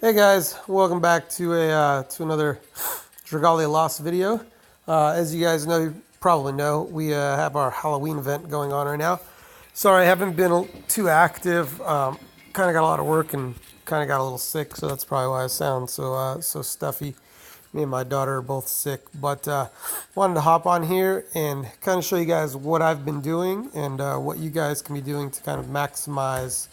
Hey guys, welcome back to another Dragalia Lost video. As you guys know, probably know, we have our Halloween event going on right now. Sorry, I haven't been too active. Kind of got a lot of work and kind of got a little sick, so that's probably why I sound so stuffy. Me and my daughter are both sick, but wanted to hop on here and kind of show you guys what I've been doing and what you guys can be doing to kind of maximize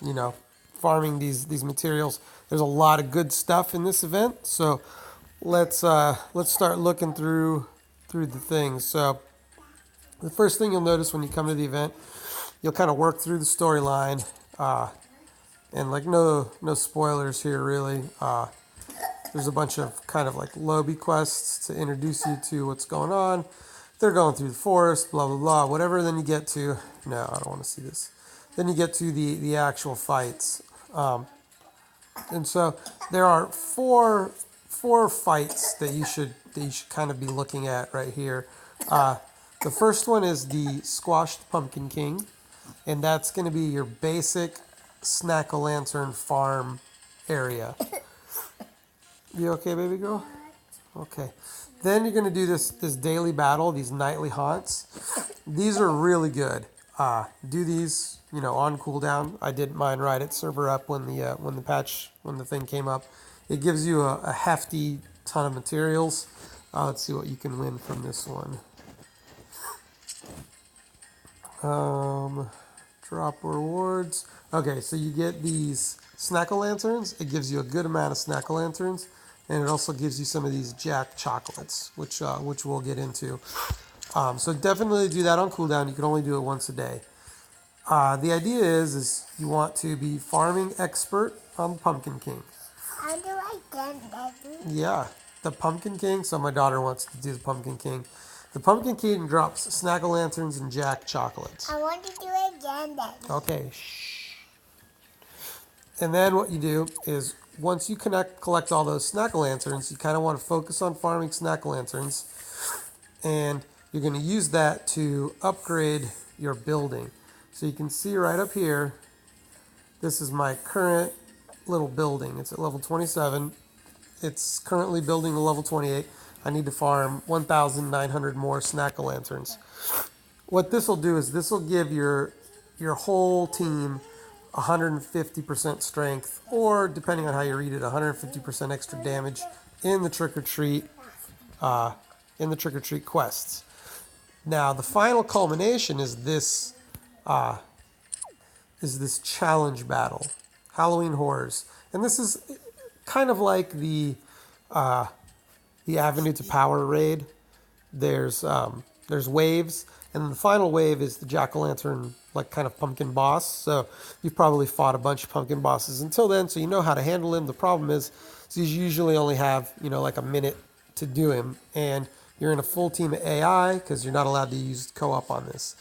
you know, farming these materials. There's a lot of good stuff in this event, so let's start looking through the things. So the first thing you'll notice when you come to the event, you'll kind of work through the storyline, and like no spoilers here really. There's a bunch of kind of like lobby quests to introduce you to what's going on. They're going through the forest, blah blah blah, whatever. Then you get to no, I don't want to see this. Then you get to the actual fights. And so there are four fights that you should kind of be looking at right here. The first one is the Squashed Pumpkin King, and that's going to be your basic Snack-o'-lantern farm area. You okay, baby girl? Okay. Then you're going to do this daily battle, these nightly haunts. These are really good. Do these, on cooldown. I did mine right at server up when the thing came up. It gives you a hefty ton of materials. Let's see what you can win from this one. Drop rewards. Okay, so you get these snack-o'-lanterns. It gives you a good amount of snack-o'-lanterns, and it also gives you some of these Jack chocolates, which we'll get into. So definitely do that on cooldown. You can only do it once a day. The idea is you want to be farming expert on Pumpkin King. How do I get that? Yeah, the Pumpkin King. So my daughter wants to do the Pumpkin King. The Pumpkin King drops Snack-o'-lanterns and Jack chocolates. I want to do it again, Daddy. Okay, shh. And then what you do is once you collect all those Snack-o'-lanterns, you kind of want to focus on farming Snack-o'-lanterns, and you're going to use that to upgrade your building. So you can see right up here, this is my current little building. It's at level 27. It's currently building to level 28. I need to farm 1,900 more Snack-o'-lanterns. What this will do is this will give your whole team 150% strength, or depending on how you read it, 150% extra damage in the trick-or-treat quests. Now, the final culmination is this challenge battle, Halloween Horrors, and this is kind of like the Avenue to Power raid. There's waves, and the final wave is the jack-o'-lantern, like kind of pumpkin boss. So you've probably fought a bunch of pumpkin bosses until then, so you know how to handle him. The problem is you usually only have like a minute to do him, and you're in a full team of AI because you're not allowed to use co-op on this.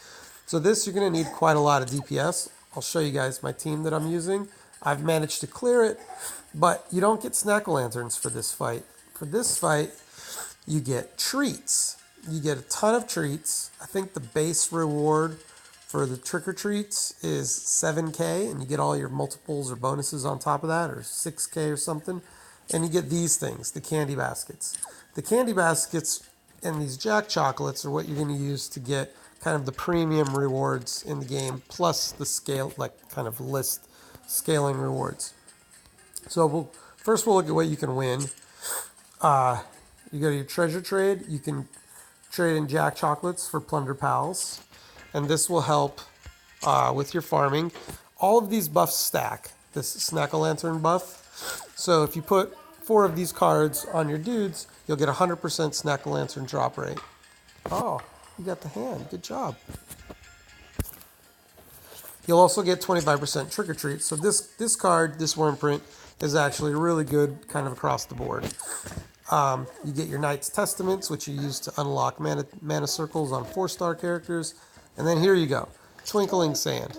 So you're going to need quite a lot of DPS. I'll show you guys my team that I'm using. I've managed to clear it, but you don't get snack-o'-lanterns for this fight. For this fight, you get treats. You get a ton of treats. I think the base reward for the trick-or-treats is 7K, and you get all your multiples or bonuses on top of that, or 6K or something. And you get these things, the candy baskets. The candy baskets and these Jack chocolates are what you're going to use to get kind of the premium rewards in the game, plus the scale, like kind of list scaling rewards. So first we'll look at what you can win. You go to your treasure trade. You can trade in Jack chocolates for plunder pals, and this will help with your farming. All of these buffs stack. This Snack-o'-lantern buff. So if you put 4 of these cards on your dudes, you'll get 100% Snack-o'-lantern drop rate. Oh, you got the hand. Good job. You'll also get 25% trick or treat. So this card, this worm print, is actually really good kind of across the board. You get your Knight's Testaments, which you use to unlock mana circles on 4-star characters. And then here you go, Twinkling Sand.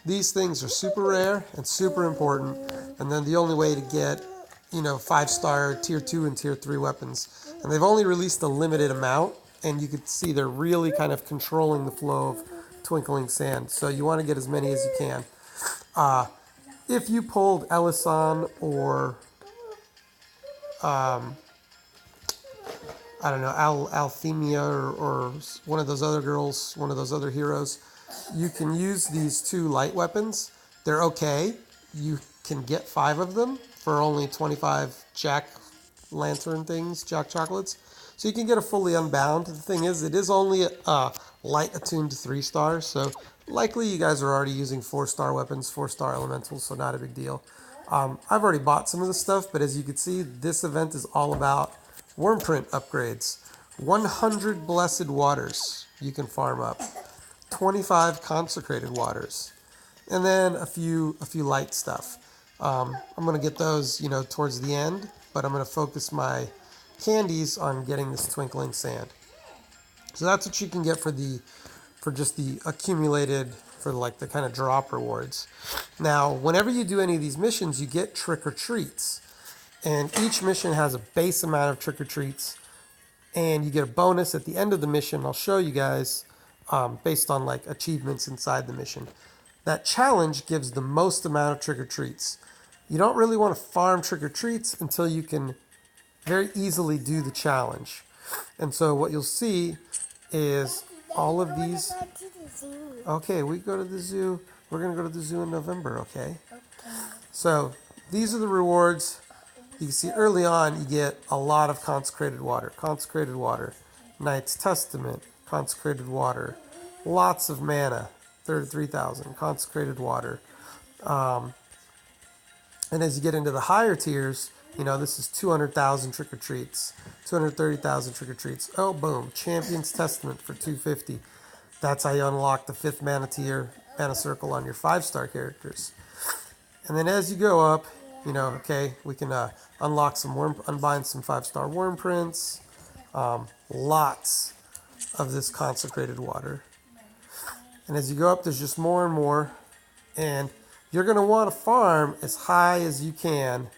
These things are super rare and super important. And then the only way to get 5-star tier 2 and tier 3 weapons. And they've only released a limited amount, and you can see they're really kind of controlling the flow of Twinkling Sand. So you want to get as many as you can. If you pulled Ellison or I don't know, Althemia or one of those other girls, one of those other heroes, you can use these two light weapons. They're okay. You can get 5 of them for only 25 jack lantern things, jack chocolates. So you can get a fully unbound. The thing is, it is only light attuned to 3 stars, so likely you guys are already using 4-star weapons, 4-star elementals, so not a big deal. I've already bought some of this stuff, but as you can see, this event is all about worm print upgrades. 100 blessed waters you can farm up. 25 consecrated waters. And then a few light stuff. I'm going to get those, towards the end, but I'm going to focus my candies on getting this Twinkling Sand. So that's what you can get for just the accumulated, for like the kind of drop rewards. Now, whenever you do any of these missions, you get trick or treats. And each mission has a base amount of trick or treats, and you get a bonus at the end of the mission. I'll show you guys based on like achievements inside the mission. That challenge gives the most amount of trick or treats. You don't really want to farm trick or treats until you can very easily do the challenge. And so what you'll see is all of these. Go to the zoo. Okay, we go to the zoo. We're going to go to the zoo in November, okay? Okay. So these are the rewards. You can see early on you get a lot of consecrated water, Knight's Testament, consecrated water, lots of mana, 33,000, consecrated water. And as you get into the higher tiers, this is 200,000 trick-or-treats, 230,000 trick-or-treats. Oh, boom, Champion's Testament for 250. That's how you unlock the 5th mana tier, mana circle on your 5-star characters. And then as you go up, we can unlock unbind some 5-star worm prints. Lots of this consecrated water. And as you go up, there's just more and more. And you're going to want to farm as high as you can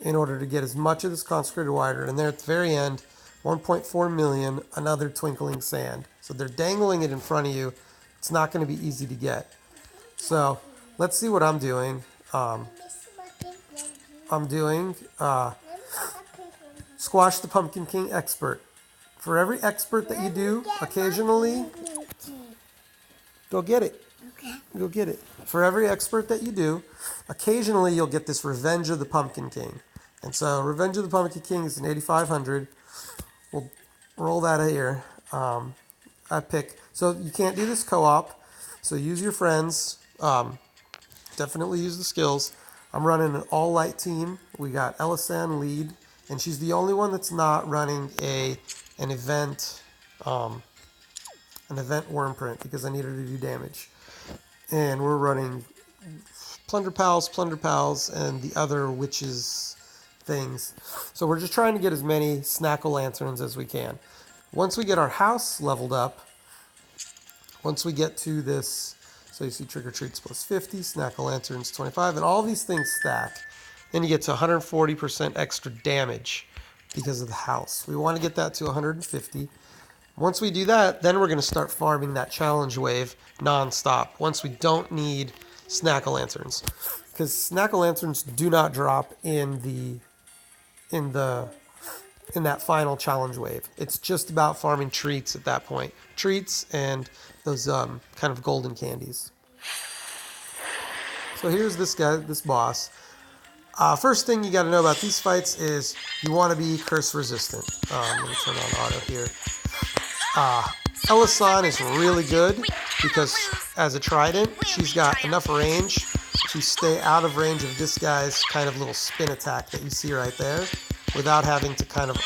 in order to get as much of this consecrated water. And there at the very end, 1.4 million, another Twinkling Sand. So they're dangling it in front of you. It's not going to be easy to get. So let's see what I'm doing. I'm doing Squash the Pumpkin King Expert. For every expert that you do, occasionally, go get it. Okay. Go get it. For every expert that you do, occasionally you'll get this Revenge of the Pumpkin King. And so Revenge of the Pumpkin King is an 8,500. We'll roll that here. So you can't do this co-op, so use your friends. Definitely use the skills. I'm running an all-light team. We got Elisan lead, and she's the only one that's not running an event worm print because I need her to do damage. And we're running Plunder Pals, and the other witches things. So we're just trying to get as many Snackle Lanterns as we can. Once we get our house leveled up, once we get to this, so you see Trick or Treats plus 50, Snackle Lanterns 25, and all these things stack. Then you get to 140% extra damage because of the house. We want to get that to 150. Once we do that, then we're going to start farming that challenge wave non-stop once we don't need Snackle Lanterns. Because Snackle Lanterns do not drop in that final challenge wave. It's just about farming treats at that point. Treats and those kind of golden candies. So here's this guy, this boss. First thing you got to know about these fights is you want to be curse resistant. Let me turn on auto here. Elisan is really good because as a trident, she's got enough range to stay out of range of this guy's kind of little spin attack that you see right there without having to kind of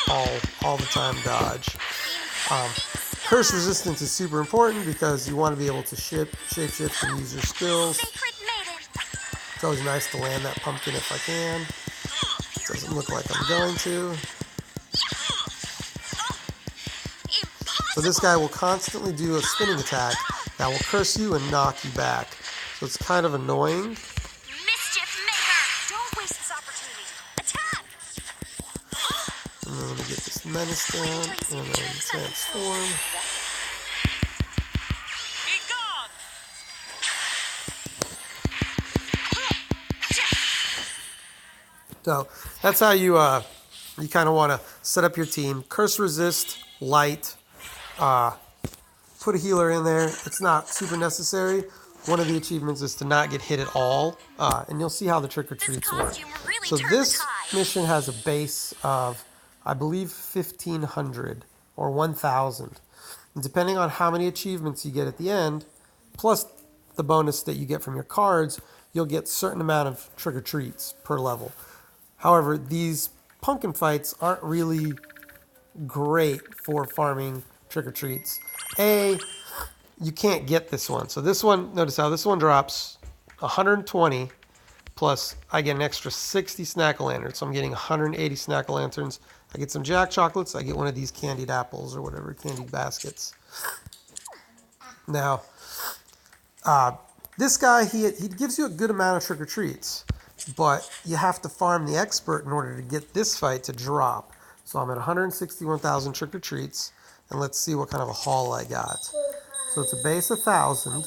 all the time dodge. Curse resistance is super important because you want to be able to shapeshift and use your skills. It's always nice to land that pumpkin if I can. Doesn't look like I'm going to. So this guy will constantly do a spinning attack that will curse you and knock you back. So it's kind of annoying. Mischief maker! Don't waste this opportunity. Attack! And then let me get this menace down and then transform. Be gone! So that's how you you kind of want to set up your team. Curse resist, light, put a healer in there. It's not super necessary. One of the achievements is to not get hit at all, and you'll see how the trick-or-treats work. Costume really So turned the this tide. mission has a base of, I believe, 1,500 or 1,000. And depending on how many achievements you get at the end, plus the bonus that you get from your cards, you'll get a certain amount of trick-or-treats per level. However, these pumpkin fights aren't really great for farming trick-or-treats. You can't get this one. So this one, notice how this one drops 120 plus I get an extra 60 snack-o-lanterns. So I'm getting 180 snack-o-lanterns. I get some Jack chocolates. I get one of these candied apples or whatever, candied baskets. Now, this guy, he gives you a good amount of trick-or-treats, but you have to farm the expert in order to get this fight to drop. So I'm at 161,000 trick-or-treats, and let's see what kind of a haul I got. So it's a base of 1,000,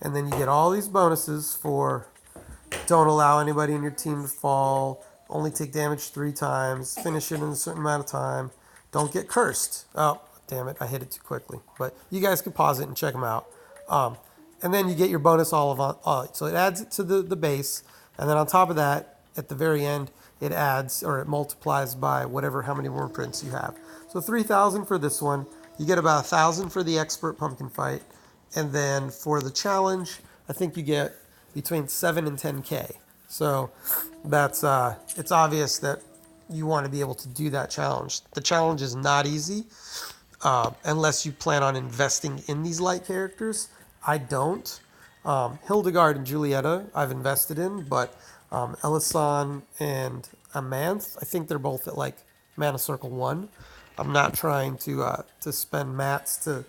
and then you get all these bonuses for don't allow anybody in your team to fall, only take damage 3 times, finish it in a certain amount of time, don't get cursed. Oh, damn it, I hit it too quickly. But you guys can pause it and check them out. And then you get your bonus so it adds it to the base, and then on top of that, at the very end, it adds or it multiplies by how many worm prints you have. So 3,000 for this one. You get about 1,000 for the expert pumpkin fight, and then for the challenge, I think you get between 7 and 10K. So that's it's obvious that you want to be able to do that challenge. The challenge is not easy unless you plan on investing in these light characters. I don't. Hildegard and Julieta I've invested in, but Elisan and Amanth, I think they're both at like Mana Circle 1. I'm not trying to spend mats to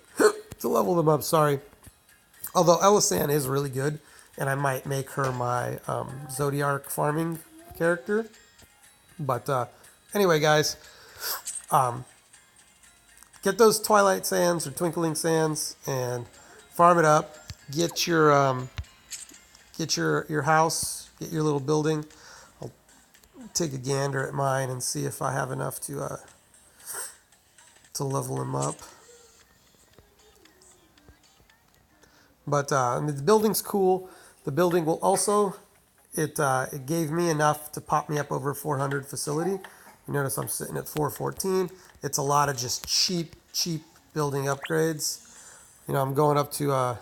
to level them up, sorry. Although Elisan is really good, and I might make her my Zodiark farming character. But anyway, guys, get those Twilight Sands or Twinkling Sands and farm it up. Get your house, get your little building. I'll take a gander at mine and see if I have enough to level him up. But I mean, the building's cool. The building will also, it gave me enough to pop me up over 400 facility. You notice I'm sitting at 414. It's a lot of just cheap building upgrades. You know, I'm going up to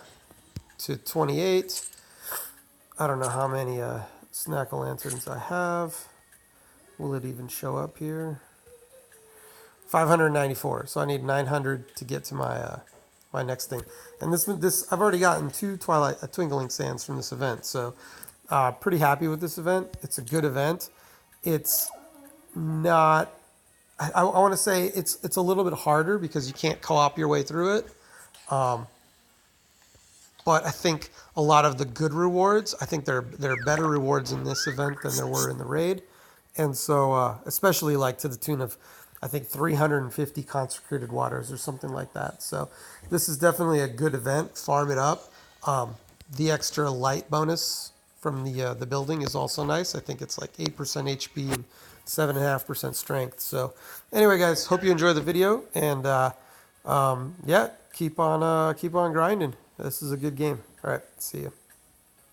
28. I don't know how many snack-o-lanterns I have. Will it even show up here? 594. So I need 900 to get to my my next thing. And this I've already gotten 2 Twinkling Sands from this event. So pretty happy with this event. It's a good event. It's not. I want to say it's a little bit harder because you can't co-op your way through it. But I think a lot of the good rewards, I think there are better rewards in this event than there were in the raid. And so, especially like to the tune of, I think 350 consecrated waters or something like that. So this is definitely a good event. Farm it up. The extra light bonus from the building is also nice. I think it's like 8% HP and 7.5% strength. So anyway, guys, hope you enjoy the video, and yeah, keep on grinding. This is a good game. All right, see you.